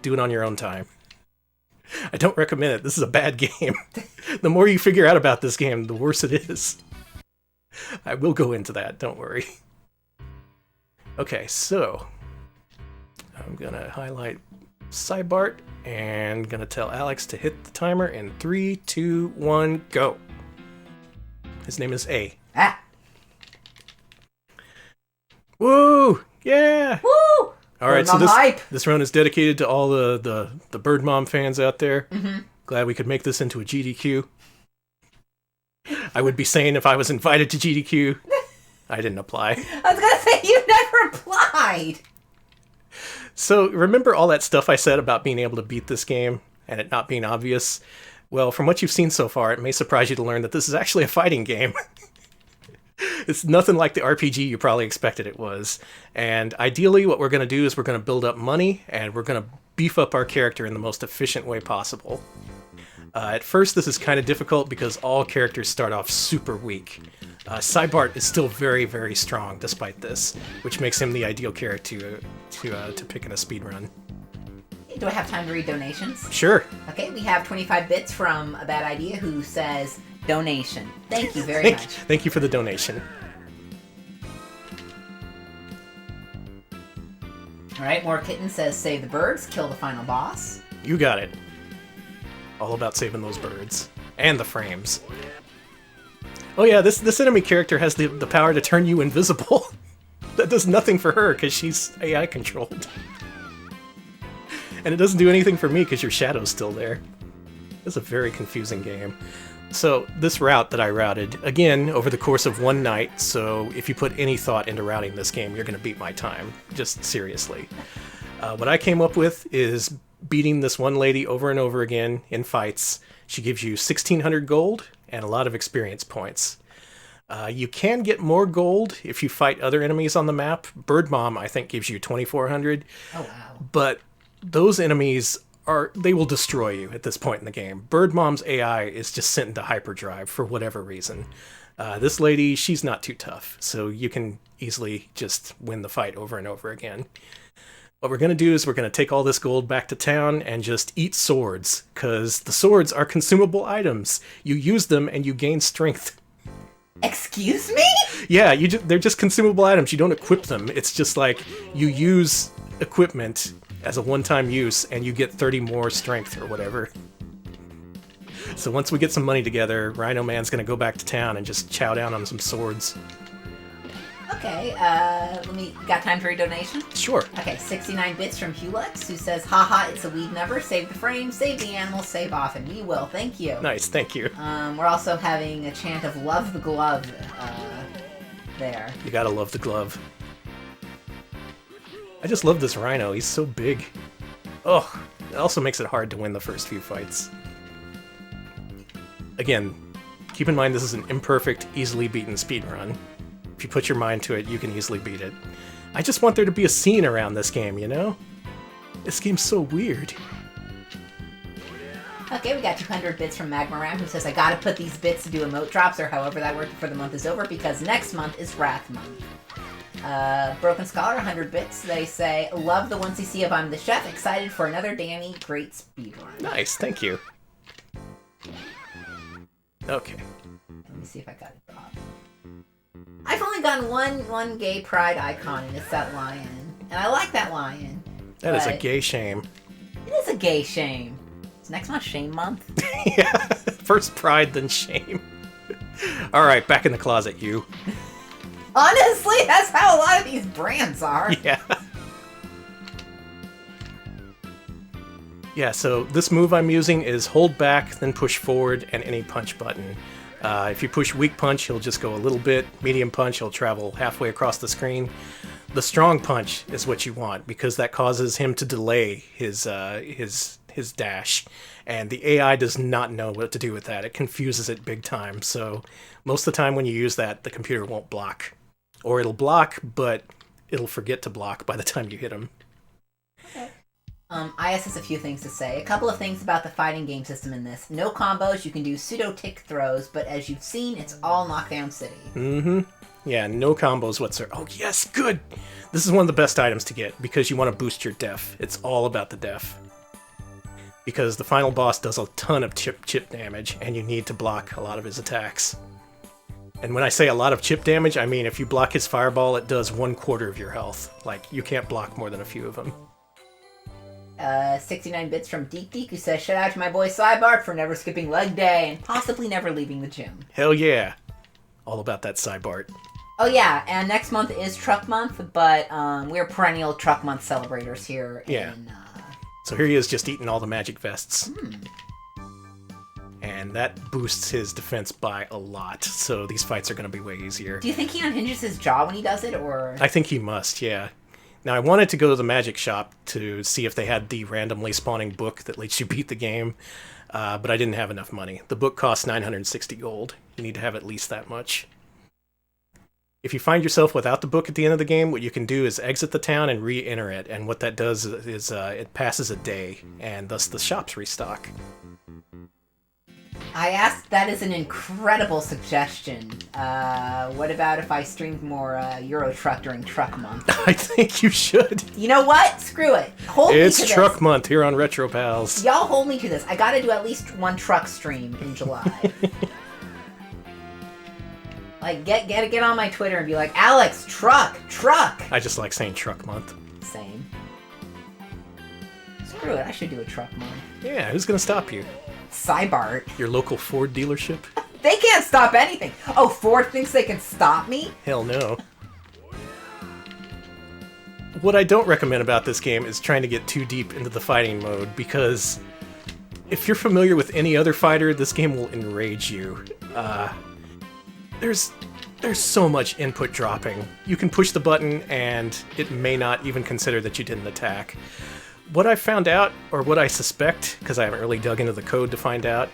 do it on your own time. I don't recommend it. This is a bad game. The more you figure out about this game, the worse it is. I will go into that, don't worry. Okay, so I'm gonna highlight Cybart and gonna tell Alex to hit the timer in 3, 2, 1, go. His name is A. Ah! Woo! Yeah! Woo! All right, so this run is dedicated to all the Bird Mom fans out there. Mm-hmm. Glad we could make this into a GDQ. I would be saying if I was invited to GDQ, I didn't apply. I was gonna say, you never applied! So, remember all that stuff I said about being able to beat this game and it not being obvious? Well, from what you've seen so far, it may surprise you to learn that this is actually a fighting game. It's nothing like the RPG you probably expected it was. And ideally, what we're going to do is we're going to build up money, and we're going to beef up our character in the most efficient way possible. At first, this is kind of difficult because all characters start off super weak. Cybart is still very, very strong despite this, which makes him the ideal character to pick in a speedrun. Do I have time to read donations? Sure. Okay, we have 25 bits from A Bad Idea who says, donation. Thank you very much. Thank you for the donation. Alright, More Kitten says, save the birds, kill the final boss. You got it. All about saving those birds. And the frames. Oh yeah, this enemy character has the power to turn you invisible. That does nothing for her, because she's AI controlled. And it doesn't do anything for me, because your shadow's still there. It's a very confusing game. So, this route that I routed, again, over the course of one night, so if you put any thought into routing this game, you're going to beat my time. Just seriously. What I came up with is beating this one lady over and over again in fights. She gives you 1,600 gold and a lot of experience points. You can get more gold if you fight other enemies on the map. Bird Mom, I think, gives you 2,400. Oh, wow. But those enemies they will destroy you at this point in the game. Bird Mom's AI is just sent into hyperdrive for whatever reason. This lady, she's not too tough, so you can easily just win the fight over and over again. What we're going to do is we're going to take all this gold back to town and just eat swords, because the swords are consumable items. You use them and you gain strength. Excuse me? Yeah, they're just consumable items. You don't equip them. It's just like you use equipment as a one-time use, and you get 30 more strength or whatever. So once we get some money together, Rhino Man's gonna go back to town and just chow down on some swords. Okay, got time to read donation? Sure. Okay, 69 bits from Hulex, who says, haha, it's a weed number, save the frame, save the animals, save often. We will, thank you. Nice, thank you. We're also having a chant of love the glove, there. You gotta love the glove. I just love this Rhino, he's so big. Oh, it also makes it hard to win the first few fights. Again, keep in mind this is an imperfect, easily beaten speedrun. If you put your mind to it, you can easily beat it. I just want there to be a scene around this game, you know? This game's so weird. Okay, we got 200 bits from Magma Ram, who says, I gotta put these bits to do emote drops, or however that works before the month is over, because next month is Wrath Month. Broken Scholar, 100 bits. They say, love the 1cc of I'm the Chef, excited for another Danny great speedrun. Nice, thank you. Okay. Let me see if I got it, Bob. I've only gotten one gay pride icon, and it's that lion. And I like that lion. That is a gay shame. It is a gay shame. It's next month shame month. Yeah, first pride, then shame. Alright, back in the closet, you. Honestly, that's how a lot of these brands are. Yeah. Yeah, so this move I'm using is hold back, then push forward, and any punch button. If you push weak punch, he'll just go a little bit. Medium punch, he'll travel halfway across the screen. The strong punch is what you want, because that causes him to delay his dash. And the AI does not know what to do with that. It confuses it big time. So most of the time when you use that, the computer won't block. Or it'll block, but it'll forget to block by the time you hit him. Okay. IS has a few things to say. A couple of things about the fighting game system in this. No combos, you can do pseudo-tick throws, but as you've seen, it's all knockdown city. Mm-hmm. Yeah, no combos whatsoever. Oh, yes, good! This is one of the best items to get, because you want to boost your def. It's all about the def. because the final boss does a ton of chip damage, and you need to block a lot of his attacks. And when I say a lot of chip damage, I mean if you block his fireball, it does 1/4 of your health. Like, you can't block more than a few of them. 69 bits from Deek Deek, who says, shout out to my boy Cybart for never skipping leg day and possibly never leaving the gym. Hell yeah. All about that Cybart. Oh yeah, and next month is Truck Month, but we're perennial Truck Month celebrators here. Yeah. So here he is just eating all the magic vests. And that boosts his defense by a lot, so these fights are going to be way easier. Do you think he unhinges his jaw when he does it, or...? I think he must, yeah. Now, I wanted to go to the magic shop to see if they had the randomly spawning book that lets you beat the game, but I didn't have enough money. The book costs 960 gold. You need to have at least that much. If you find yourself without the book at the end of the game, what you can do is exit the town and re-enter it, and what that does is it passes a day, and thus the shops restock. I asked, that is an incredible suggestion. What about if I streamed more Euro Truck during Truck Month? I think you should. You know what? Screw it. Hold me to this. It's Truck Month here on Retro Pals. Y'all hold me to this. I gotta do at least one truck stream in July. Like, get on my Twitter and be like, Alex, truck! I just like saying Truck Month. Same. Screw it, I should do a Truck Month. Yeah, who's gonna stop you? Cybart. Your local Ford dealership? They can't stop anything. Oh, Ford thinks they can stop me? Hell no. What I don't recommend about this game is trying to get too deep into the fighting mode, because if you're familiar with any other fighter, this game will enrage you. There's so much input dropping. You can push the button and it may not even consider that you didn't attack. What I found out, or what I suspect, because I haven't really dug into the code to find out,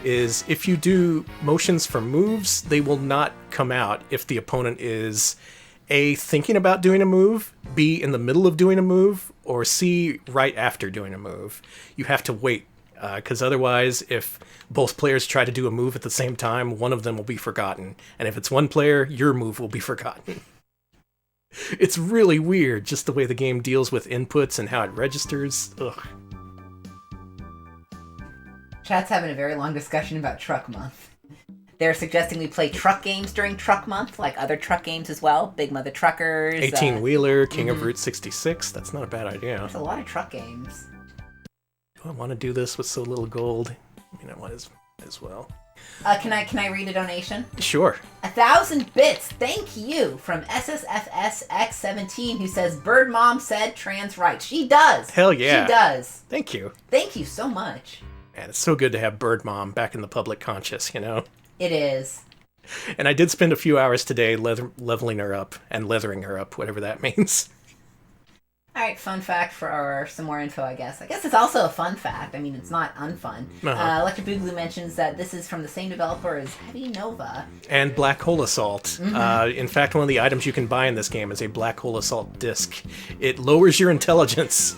is if you do motions for moves, they will not come out if the opponent is A, thinking about doing a move, B, in the middle of doing a move, or C, right after doing a move. You have to wait, because otherwise, if both players try to do a move at the same time, one of them will be forgotten. And if it's one player, your move will be forgotten. It's really weird, just the way the game deals with inputs and how it registers. Ugh. Chat's having a very long discussion about Truck Month. They're suggesting we play truck games during Truck Month, like other truck games as well. Big Mother Truckers. 18-Wheeler, King of Route 66. That's not a bad idea. There's a lot of truck games. Do I want to do this with so little gold? I mean, I might as well. Can I read a donation? Sure. 1,000 bits, thank you, from SSFSX17, who says, Bird Mom said trans rights. She does. Hell yeah. She does. Thank you. Thank you so much. Man, it's so good to have Bird Mom back in the public conscious, you know? It is. And I did spend a few hours today leveling her up, and leathering her up, whatever that means. Alright, fun fact for some more info, I guess. I guess it's also a fun fact. I mean, it's not unfun. Electric Boogaloo mentions that this is from the same developer as Heavy Nova. And Black Hole Assault. In fact, one of the items you can buy in this game is a Black Hole Assault disc. It lowers your intelligence.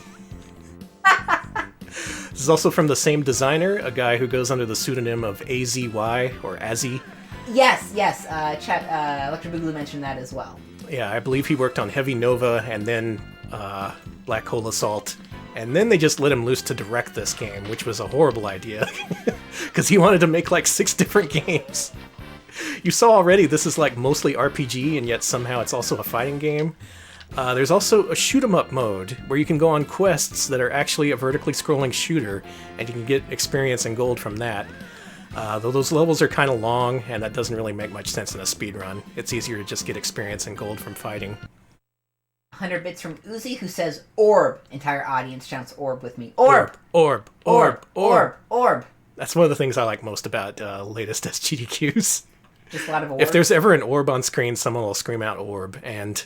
This is also from the same designer, a guy who goes under the pseudonym of AZY, or Azzy. Yes. Electric Boogaloo mentioned that as well. Yeah, I believe he worked on Heavy Nova and then Black Hole Assault, and then they just let him loose to direct this game, which was a horrible idea, because he wanted to make like 6 different games. You saw already this is like mostly RPG, and yet somehow it's also a fighting game. There's also a shoot-'em-up mode, where you can go on quests that are actually a vertically scrolling shooter, and you can get experience and gold from that. Though those levels are kind of long, and that doesn't really make much sense in a speedrun. It's easier to just get experience and gold from fighting. 100 bits from Uzi, who says, Orb. Entire audience shouts Orb with me. Orb! Orb! Orb! Orb! Orb! That's one of the things I like most about latest SGDQs. Just a lot of orbs. If there's ever an orb on screen, someone will scream out orb, and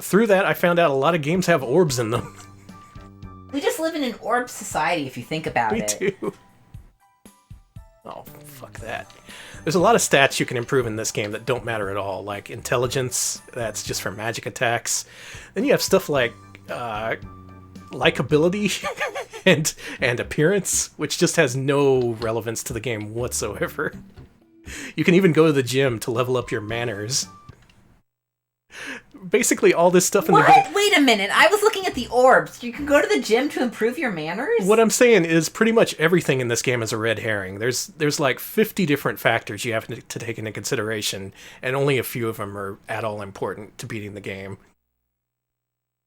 through that I found out a lot of games have orbs in them. We just live in an orb society, if you think about it. We do. Oh, fuck that. There's a lot of stats you can improve in this game that don't matter at all, like intelligence, that's just for magic attacks. Then you have stuff like likability and appearance, which just has no relevance to the game whatsoever. You can even go to the gym to level up your manners. basically all this stuff in the game. What? Wait a minute. I was looking at the orbs. You can go to the gym to improve your manners? What I'm saying is pretty much everything in this game is a red herring. There's like 50 different factors you have to take into consideration, and only a few of them are at all important to beating the game.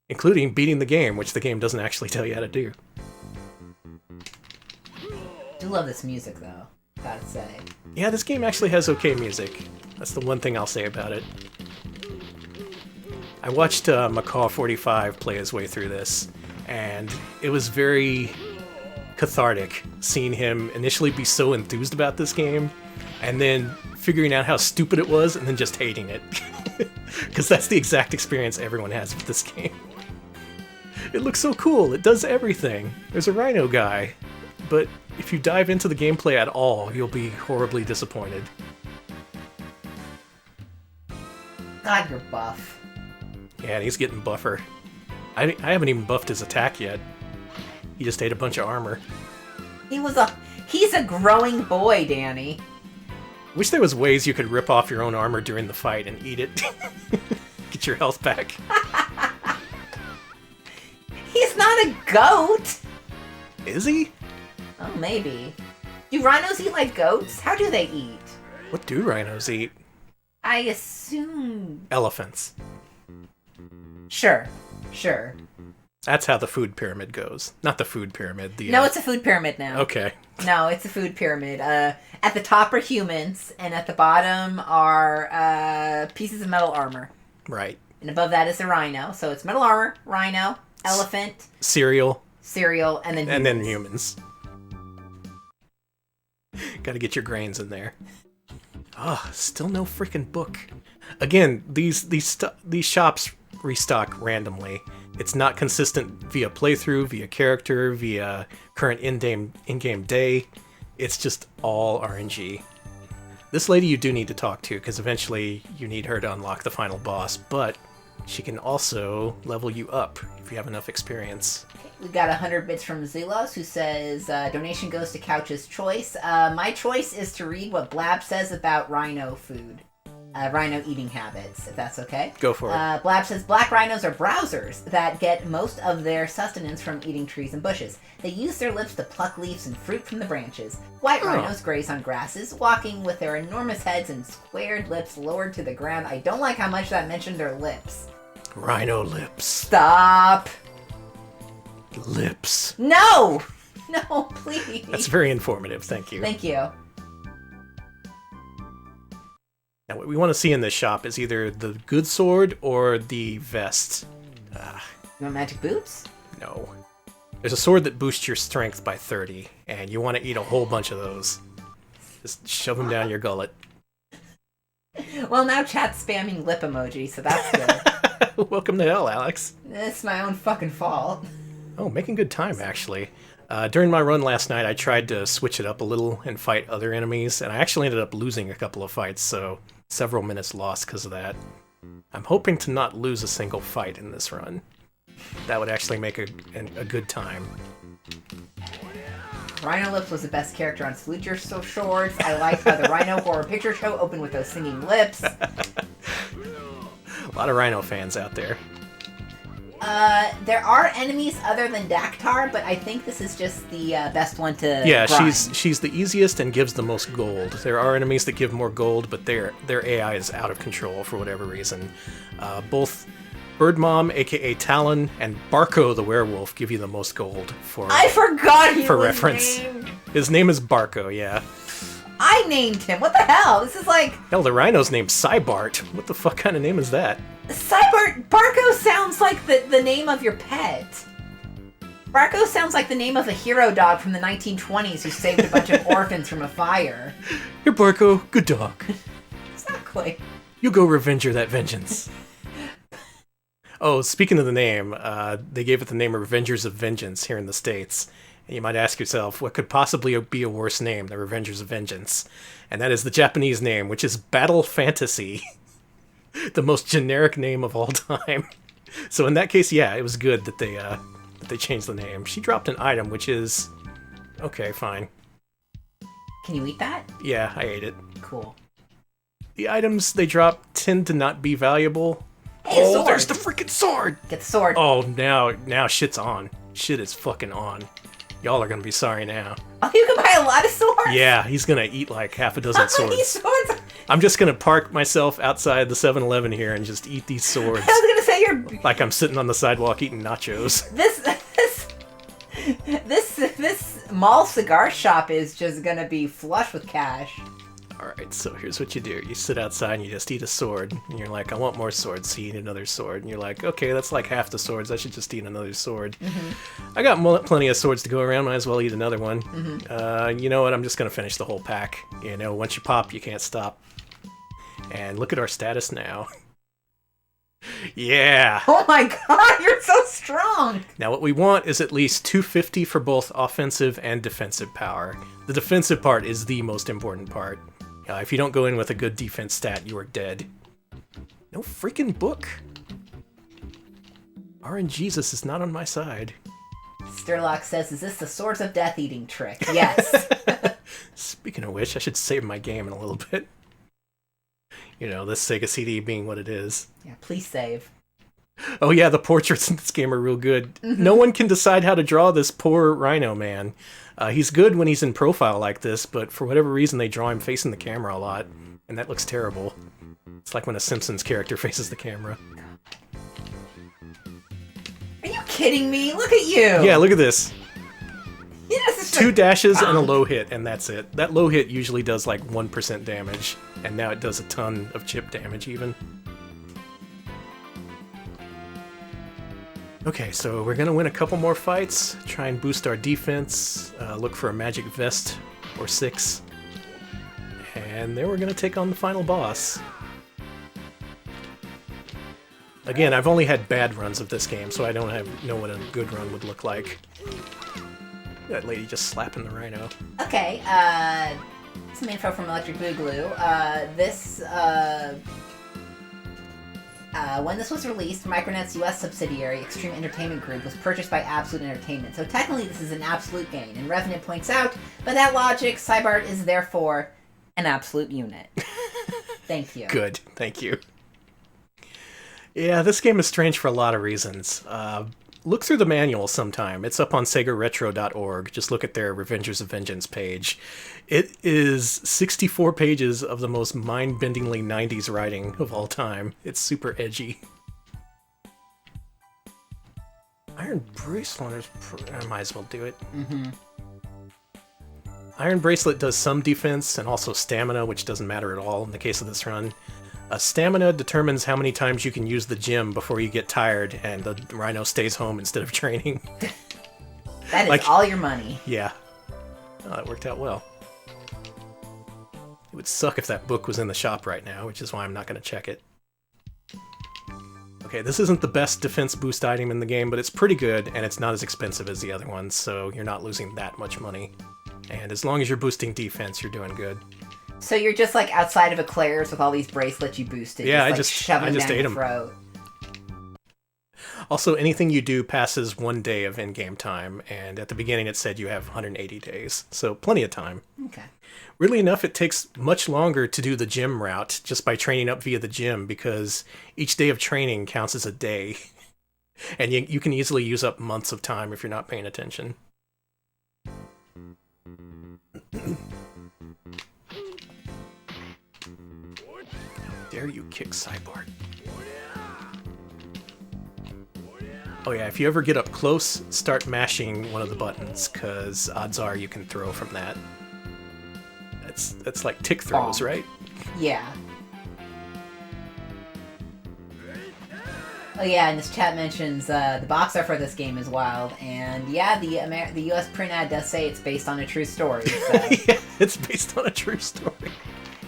Including beating the game, which the game doesn't actually tell you how to do. I do love this music, though, gotta say. Yeah, this game actually has okay music. That's the one thing I'll say about it. I watched Macaw45 play his way through this, and it was very cathartic seeing him initially be so enthused about this game, and then figuring out how stupid it was, and then just hating it. Because that's the exact experience everyone has with this game. It looks so cool, it does everything. There's a rhino guy, but if you dive into the gameplay at all, you'll be horribly disappointed. God, you're buff. Yeah, and he's getting buffer. I haven't even buffed his attack yet. He just ate a bunch of armor. He's a growing boy, Danny. Wish there was ways you could rip off your own armor during the fight and eat it. Get your health back. He's not a goat! Is he? Oh, maybe. Do rhinos eat like goats? How do they eat? What do rhinos eat? I assume... Elephants. Sure. That's how the food pyramid goes. Not the food pyramid. No, it's a food pyramid now. Okay. No, it's a food pyramid. At the top are humans, and at the bottom are pieces of metal armor. Right. And above that is a rhino. So it's metal armor, rhino, elephant, cereal, and then humans. And then humans. Gotta get your grains in there. Ah, still no freaking book. Again, these shops restock randomly. It's not consistent via playthrough, via character, via current in-game day. It's just all RNG. This lady you do need to talk to, because eventually you need her to unlock the final boss, but she can also level you up if you have enough experience. We got 100 bits from Zelos, who says, donation goes to Couch's Choice. My choice is to read what Blab says about rhino food. Rhino eating habits, if that's okay. Go for it. Blab says, black rhinos are browsers that get most of their sustenance from eating trees and bushes. They use their lips to pluck leaves and fruit from the branches. White rhinos graze on grasses, walking with their enormous heads and squared lips lowered to the ground. I don't like how much that mentioned their lips. Rhino lips. Stop! Lips. No! No, please. That's very informative, thank you. Thank you. Now, what we want to see in this shop is either the good sword or the vest. You want magic boots? No. There's a sword that boosts your strength by 30, and you want to eat a whole bunch of those. Just shove them down your gullet. Well, now chat's spamming lip emoji, so that's good. Welcome to hell, Alex. It's my own fucking fault. Oh, making good time, actually. During my run last night, I tried to switch it up a little and fight other enemies, and I actually ended up losing a couple of fights, so several minutes lost because of that. I'm hoping to not lose a single fight in this run. That would actually make a good time. Rhino Lips was the best character on Salute Your Shorts. I liked how the Rhino Horror Picture Show opened with those singing lips. A lot of Rhino fans out there. There are enemies other than Dactar, but I think this is just the best one to Yeah, grind. she's the easiest and gives the most gold. There are enemies that give more gold, but their AI is out of control for whatever reason. Both Bird Mom, aka Talon, and Barco the werewolf give you the most gold for I forgot he for was reference. named. His name is Barco, yeah. I named him. What the hell? This is like Hell, the rhino's named Cybart. What the fuck kind of name is that? Barco sounds like the name of your pet. Barco sounds like the name of a hero dog from the 1920s who saved a bunch of orphans from a fire. Here, Barco, good dog. Exactly. You go revenger that vengeance. Oh, speaking of the name, they gave it the name Revengers of Vengeance here in the States. And you might ask yourself, what could possibly be a worse name than Revengers of Vengeance? And that is the Japanese name, which is Battle Fantasy. The most generic name of all time. So in that case, yeah, it was good that they changed the name. She dropped an item, which is... okay, fine. Can you eat that? Yeah, I ate it. Cool. The items they drop tend to not be valuable. Hey, Speaking of swords. there's the freaking sword! Get the sword. Oh, now shit's on. Shit is fucking on. Y'all are gonna be sorry now. Oh, you can buy a lot of swords? Yeah, he's gonna eat like half a dozen How many swords. swords? I'm just gonna park myself outside the 7-Eleven here and just eat these swords. I was gonna say you're... Like I'm sitting on the sidewalk eating nachos. This mall cigar shop is just gonna be flush with cash. Alright, so here's what you do. You sit outside and you just eat a sword. And you're like, I want more swords, so you eat another sword. And you're like, okay, that's like half the swords. I should just eat another sword. I got plenty of swords to go around. Might as well eat another one. You know what? I'm just going to finish the whole pack. You know, once you pop, you can't stop. And look at our status now. Yeah! Oh my god, you're so strong! Now what we want is at least 250 for both offensive and defensive power. The defensive part is the most important part. If you don't go in with a good defense stat, you are dead. No freaking book. RNGesus is not on my side. Sturlock says, is this the Swords of Death eating trick? Yes. Speaking of which, I should save my game in a little bit. You know, this Sega CD being what it is. Yeah, please save. Oh yeah, the portraits in this game are real good. No one can decide how to draw this poor rhino man. He's good when he's in profile like this, but for whatever reason they draw him facing the camera a lot, and that looks terrible. It's like when a Simpsons character faces the camera. Are you kidding me? Look at you! Yeah, look at this. Yes, 2 dashes and a low hit, and that's it. That low hit usually does like 1% damage, and now it does a ton of chip damage even. Okay, so we're gonna win a couple more fights, try and boost our defense, look for a magic vest or 6, and then we're gonna take on the final boss. Again, I've only had bad runs of this game, so I don't know what a good run would look like. That lady just slapping the rhino. Okay, some info from Electric Boogaloo. When this was released, Micronet's US subsidiary, Extreme Entertainment Group, was purchased by Absolute Entertainment, so technically this is an Absolute gain, and Revenant points out, by that logic, Cybart is therefore an Absolute unit. Thank you. Good, thank you. Yeah, this game is strange for a lot of reasons. Look through the manual sometime. It's up on SegaRetro.org. Just look at their Revengers of Vengeance page. It is 64 pages of the most mind-bendingly 90s writing of all time. It's super edgy. Iron Bracelet, I might as well do it. Iron Bracelet does some defense and also stamina, which doesn't matter at all in the case of this run. Stamina determines how many times you can use the gym before you get tired, and the rhino stays home instead of training. That is all your money. Yeah. Oh, that worked out well. It would suck if that book was in the shop right now, which is why I'm not going to check it. Okay, this isn't the best defense boost item in the game, but it's pretty good, and it's not as expensive as the other ones, so you're not losing that much money. And as long as you're boosting defense, you're doing good. So you're just like outside of Eclairs with all these bracelets you boosted. Yeah, I like just shoving them down ate your them. throat. Also, anything you do passes 1 day of in-game time, and at the beginning it said you have 180 days, so plenty of time. Okay. Really enough, it takes much longer to do the gym route just by training up via the gym, because each day of training counts as a day, and you can easily use up months of time if you're not paying attention. Dare you kick Cybart? Oh yeah, if you ever get up close, start mashing one of the buttons, because odds are you can throw from that. That's like tick throws, right? Yeah. Oh yeah, and this chat mentions the box art for this game is wild, and yeah, the U.S. print ad does say it's based on a true story. So. Yeah, it's based on a true story.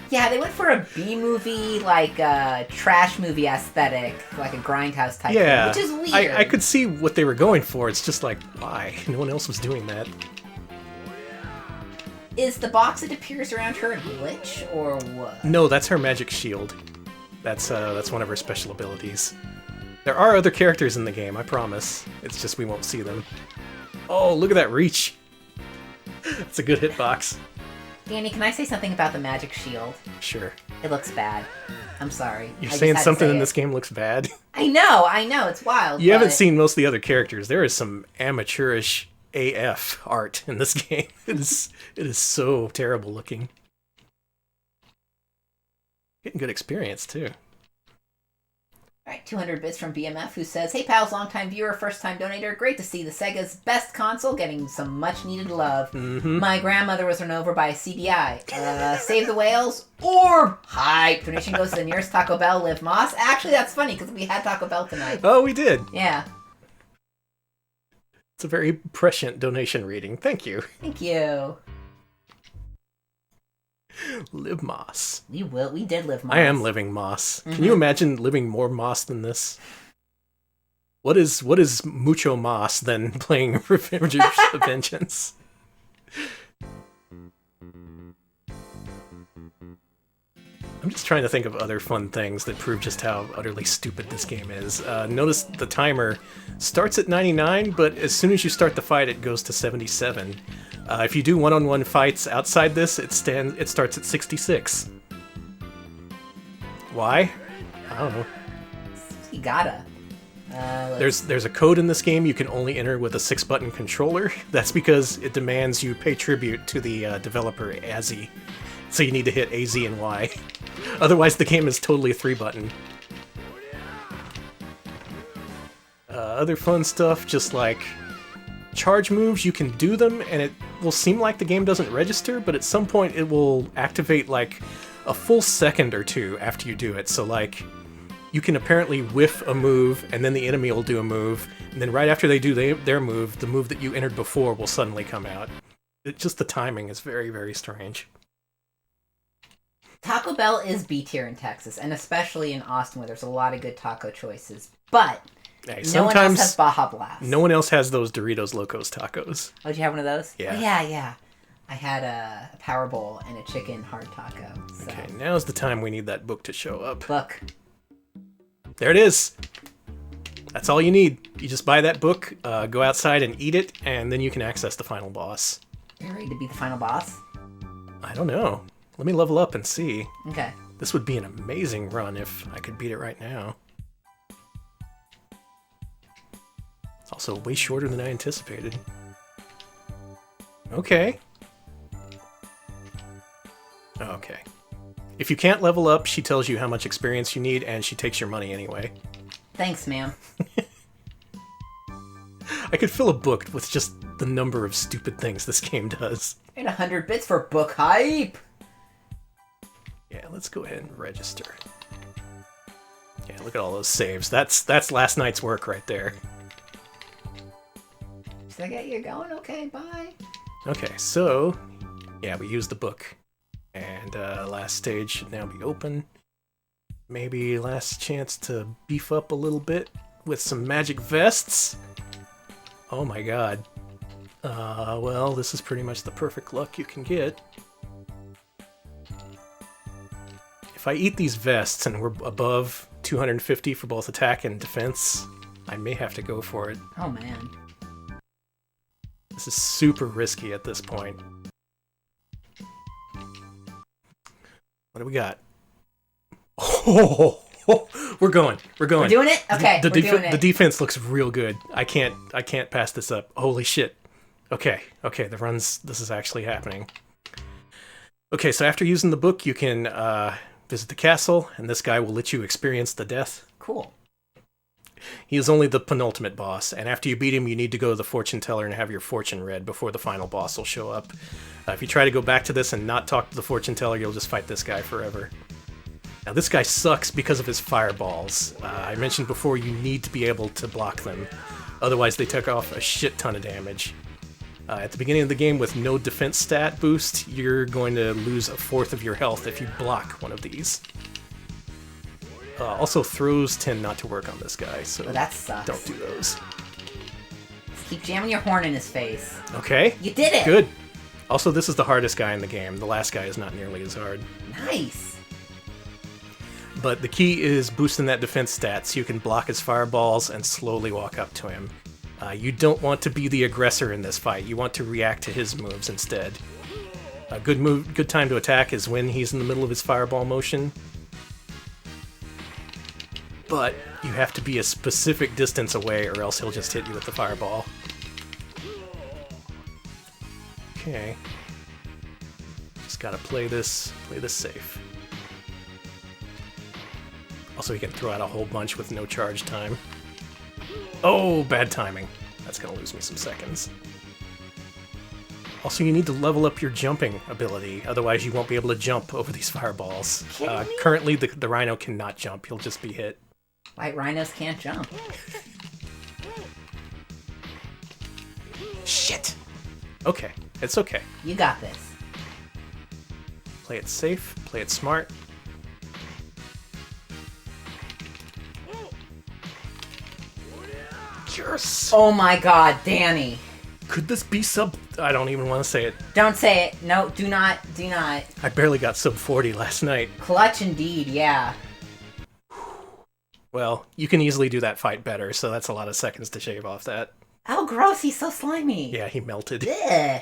Yeah, they went for a B-movie, like a trash movie aesthetic, like a Grindhouse type thing, which is weird. I could see what they were going for. It's just like, why? No one else was doing that. Is the box that appears around her a glitch, or what? No, that's her magic shield. That's one of her special abilities. There are other characters in the game, I promise. It's just we won't see them. Oh, look at that reach! That's a good hitbox. Danny, can I say something about the magic shield? Sure. It looks bad. I'm sorry. You're I just saying had to something say in it. this game looks bad? I know, it's wild. You haven't but- seen most of the other characters. There is some amateurish AF art in this game. It is so terrible looking. Getting good experience, too. All right, 200 bits from BMF, who says, "Hey pals, longtime viewer, first-time donator. Great to see the Sega's best console getting some much-needed love. Mm-hmm. My grandmother was run over by a CDI. Save the whales or hype. Donation goes to the nearest Taco Bell. Live Moss. Actually, that's funny because we had Taco Bell tonight. Oh, we did. Yeah. It's a very prescient donation reading. Thank you. Thank you. Live Moss. We did live Moss. I am living Moss. Mm-hmm. Can you imagine living more Moss than this? What is mucho Moss than playing Revenge of Vengeance? I'm just trying to think of other fun things that prove just how utterly stupid this game is. Notice the timer starts at 99, but as soon as you start the fight, it goes to 77. If you do one-on-one fights outside this, it starts at 66. Why? I don't know. You gotta. There's a code in this game you can only enter with a 6-button controller. That's because it demands you pay tribute to the developer AZI. So you need to hit A, Z, and Y. Otherwise, the game is totally 3-button. Other fun stuff, just like charge moves, you can do them, and it will seem like the game doesn't register, but at some point it will activate like a full second or two after you do it. So like, you can apparently whiff a move, and then the enemy will do a move, and then right after they do their move, the move that you entered before will suddenly come out. Just the timing is very, very strange. Taco Bell is B tier in Texas, and especially in Austin, where there's a lot of good taco choices. But Hey, no one else has Baja Blast. No one else has those Doritos Locos tacos. Oh, did you have one of those? Yeah. Oh, yeah. I had a Power Bowl and a chicken hard taco. So. Okay, now's the time we need that book to show up. Book. There it is. That's all you need. You just buy that book, go outside and eat it, and then you can access the final boss. You ready to be the final boss? I don't know. Let me level up and see. Okay. This would be an amazing run if I could beat it right now. It's also way shorter than I anticipated. Okay. Okay. If you can't level up, she tells you how much experience you need, and she takes your money anyway. Thanks, ma'am. I could fill a book with just the number of stupid things this game does. And 100 bits for book hype! Yeah, let's go ahead and register. Yeah, look at all those saves. That's last night's work right there. Should I get you going? Okay, bye. Okay, so yeah, we used the book. And last stage should now be open. Maybe last chance to beef up a little bit with some magic vests. Oh my god. Well, this is pretty much the perfect luck you can get. If I eat these vests and we're above 250 for both attack and defense, I may have to go for it. Oh, man. This is super risky at this point. What do we got? Oh, we're going. We're doing it? Okay, we're doing it. The defense looks real good. I can't pass this up. Holy shit. Okay, this is actually happening. Okay, so after using the book, you can visit the castle, and this guy will let you experience the death. Cool. He is only the penultimate boss, and after you beat him, you need to go to the fortune teller and have your fortune read before the final boss will show up. If you try to go back to this and not talk to the fortune teller, you'll just fight this guy forever. Now, this guy sucks because of his fireballs. I mentioned before you need to be able to block them, otherwise they take off a shit ton of damage. At the beginning of the game, with no defense stat boost, you're going to lose 1/4 of your health if you block one of these. Also, throws tend not to work on this guy, so that sucks. Don't do those. Just keep jamming your horn in his face. Okay. You did it! Good. Also, this is the hardest guy in the game. The last guy is not nearly as hard. Nice! But the key is boosting that defense stat so you can block his fireballs and slowly walk up to him. You don't want to be the aggressor in this fight. You want to react to his moves instead. A good time to attack is when he's in the middle of his fireball motion. But you have to be a specific distance away or else he'll just hit you with the fireball. Okay. Just gotta play this safe. Also, he can throw out a whole bunch with no charge time. Oh, bad timing. That's gonna lose me some seconds. Also, you need to level up your jumping ability, otherwise you won't be able to jump over these fireballs. Currently, the Rhino cannot jump, he'll just be hit. White rhinos can't jump. Shit! Okay, it's okay. You got this. Play it safe, play it smart. Yes! Oh my god, Danny. Could this be sub... I don't even want to say it. Don't say it. No, do not. Do not. I barely got sub 40 last night. Clutch indeed, yeah. Well, you can easily do that fight better, so that's a lot of seconds to shave off that. Oh, gross, he's so slimy. Yeah, he melted. Ugh.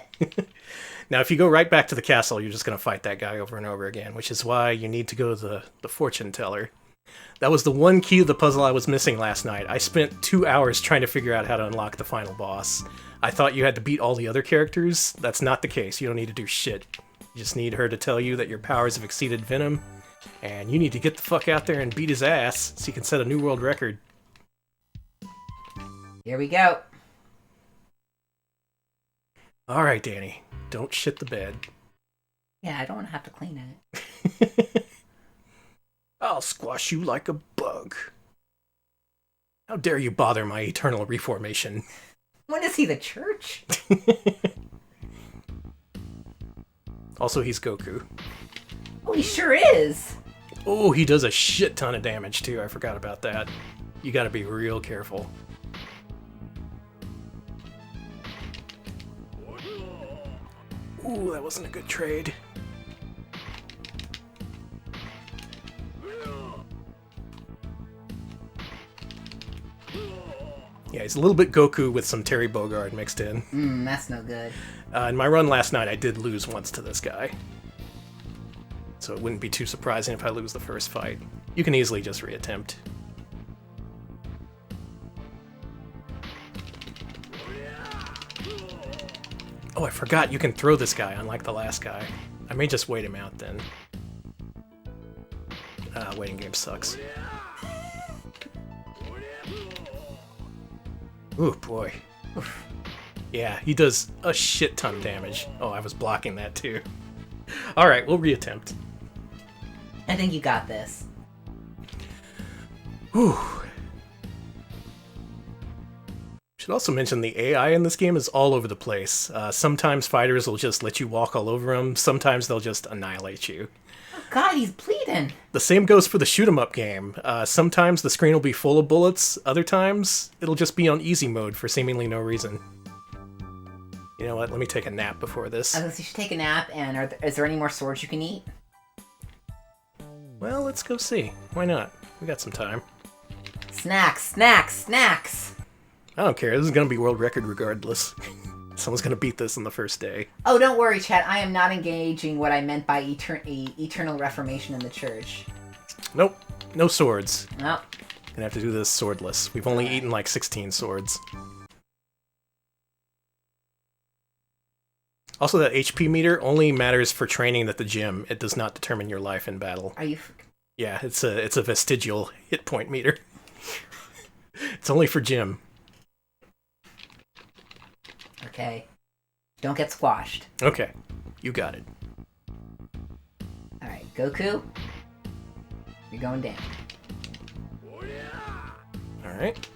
Now, if you go right back to the castle, you're just going to fight that guy over and over again, which is why you need to go to the fortune teller. That was the one key to the puzzle I was missing last night. I spent 2 hours trying to figure out how to unlock the final boss. I thought you had to beat all the other characters. That's not the case. You don't need to do shit. You just need her to tell you that your powers have exceeded Venom, and you need to get the fuck out there and beat his ass so you can set a new world record. Here we go. Alright, Danny. Don't shit the bed. Yeah, I don't want to have to clean it. I'll squash you like a bug. How dare you bother my eternal reformation? When is he the church? Also, he's Goku. Oh, he sure is. Oh, he does a shit ton of damage, too. I forgot about that. You gotta be real careful. Ooh, that wasn't a good trade. Yeah, he's a little bit Goku with some Terry Bogard mixed in. That's no good. In my run last night, I did lose once to this guy. So it wouldn't be too surprising if I lose the first fight. You can easily just reattempt. Oh, I forgot you can throw this guy, unlike the last guy. I may just wait him out then. Waiting game sucks. Ooh, boy. Oof. Yeah, he does a shit ton of damage. Oh, I was blocking that too. Alright, we'll reattempt. I think you got this. Whew. Should also mention the AI in this game is all over the place. Sometimes fighters will just let you walk all over them. Sometimes they'll just annihilate you. Oh god, he's bleeding. The same goes for the shoot-'em-up game. Sometimes the screen will be full of bullets. Other times, it'll just be on easy mode for seemingly no reason. You know what? Let me take a nap before this. I guess you should take a nap, and is there any more swords you can eat? Well, let's go see. Why not? We got some time. Snacks, snacks, snacks! I don't care. This is going to be world record regardless. Someone's going to beat this on the first day. Oh, don't worry, Chad. I am not engaging what I meant by eternal reformation in the church. Nope. No swords. Nope. Gonna have to do this swordless. We've only eaten like 16 swords. Also, that HP meter only matters for training at the gym. It does not determine your life in battle. Are you... Yeah, it's a vestigial hit point meter. It's only for gym. Okay. Don't get squashed. Okay. You got it. Alright, Goku. You're going down. Alright.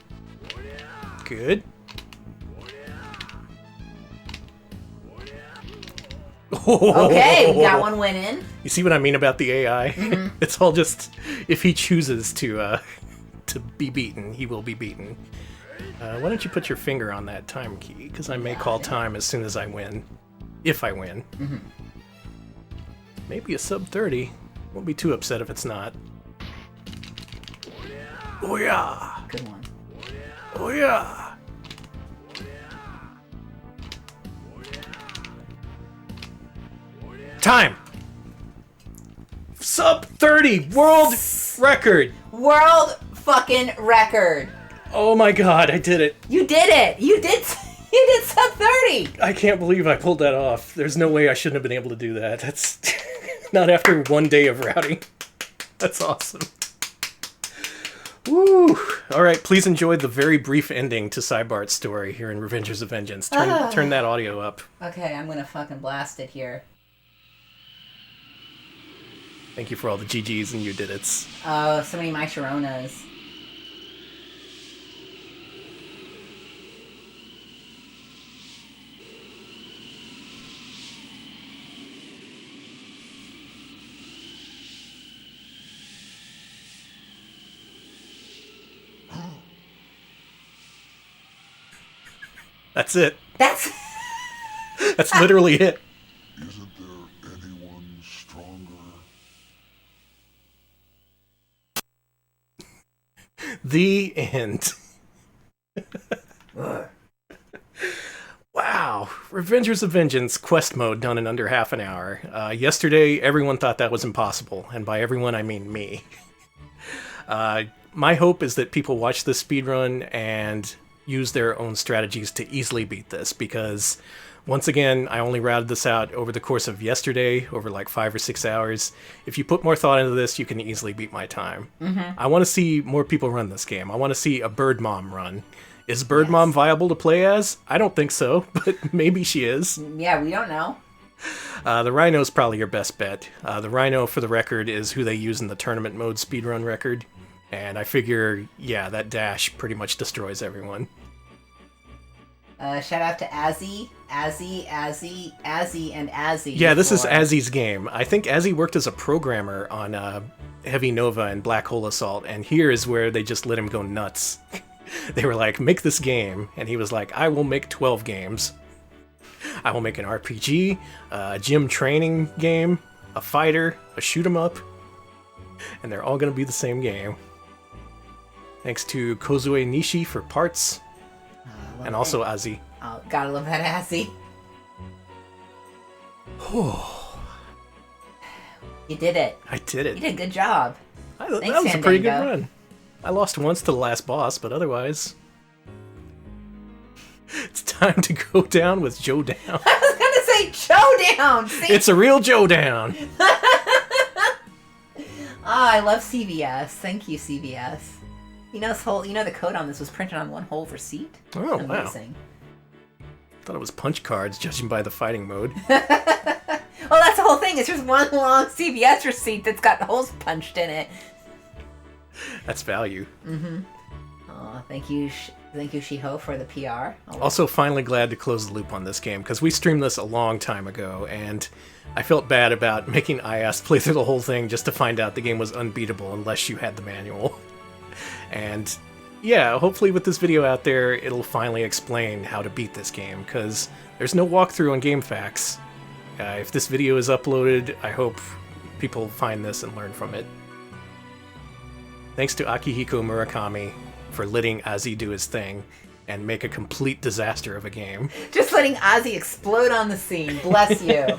Good. Okay, we got one win in. You see what I mean about the AI? Mm-hmm. It's all just, if he chooses to be beaten, he will be beaten. Why don't you put your finger on that time key? Because I may call time as soon as I win. If I win. Mm-hmm. Maybe a sub 30. Won't be too upset if it's not. Oh yeah! Good one. Oh yeah! Time! Sub 30! World record! World fucking record. Oh my god, I did it. You did it. You did sub 30. I can't believe I pulled that off. There's no way I shouldn't have been able to do that. That's not after one day of routing. That's awesome. Woo! Alright, please enjoy the very brief ending to Cybart's story here in Revengers of Vengeance. Turn that audio up. Okay, I'm gonna fucking blast it here. Thank you for all the GGs and you did it. Oh, so many My Sharonas. That's it. That's literally it. Isn't there anyone stronger? The end. Wow. Revengers of Vengeance quest mode done in under half an hour. Yesterday, everyone thought that was impossible, and by everyone, I mean me. My hope is that people watch this speedrun and use their own strategies to easily beat this, because once again, I only routed this out over the course of yesterday, over like 5 or 6 hours. If you put more thought into this, you can easily beat my time. I want to see more people run this game. I want to see a Bird Mom run. Is Bird Mom viable to play as? I don't think so, but maybe she is. Yeah, we don't know. The Rhino's probably your best bet. The Rhino, for the record, is who they use in the tournament mode speedrun record. And I figure, yeah, that dash pretty much destroys everyone. Shout out to Azzy, and Azzy. Yeah, this is Azzy's game. I think Azzy worked as a programmer on Heavy Nova and Black Hole Assault, and here is where they just let him go nuts. They were like, make this game, and he was like, I will make 12 games. I will make an RPG, a gym training game, a fighter, a shoot 'em up, and they're all going to be the same game. Thanks to Kozue Nishi for parts, and also Azzy. Oh, gotta love that Azzy. You did it. I did it. You did a good job. That was a pretty good run. I lost once to the last boss, but otherwise... It's time to go down with Joe Down. I was gonna say Joe Down! See? It's a real Joe Down! I love CVS. Thank you, CVS. You know the code on this was printed on one whole receipt? Oh, amazing. Wow. Thought it was punch cards, judging by the fighting mode. Well, that's the whole thing. It's just one long CVS receipt that's got holes punched in it. That's value. Mm-hmm. Oh, thank you, Shiho, for the PR. Also, finally glad to close the loop on this game, because we streamed this a long time ago, and I felt bad about making IAS play through the whole thing just to find out the game was unbeatable unless you had the manual. And yeah, hopefully with this video out there, it'll finally explain how to beat this game, because there's no walkthrough on GameFAQs. If this video is uploaded, I hope people find this and learn from it. Thanks to Akihiko Murakami for letting Azzy do his thing and make a complete disaster of a game. Just letting Azzy explode on the scene. Bless you.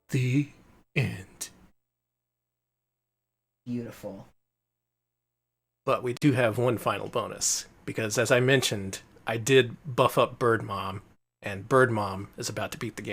The end. Beautiful. But we do have one final bonus, because as I mentioned, I did buff up Bird Mom, and Bird Mom is about to beat the game.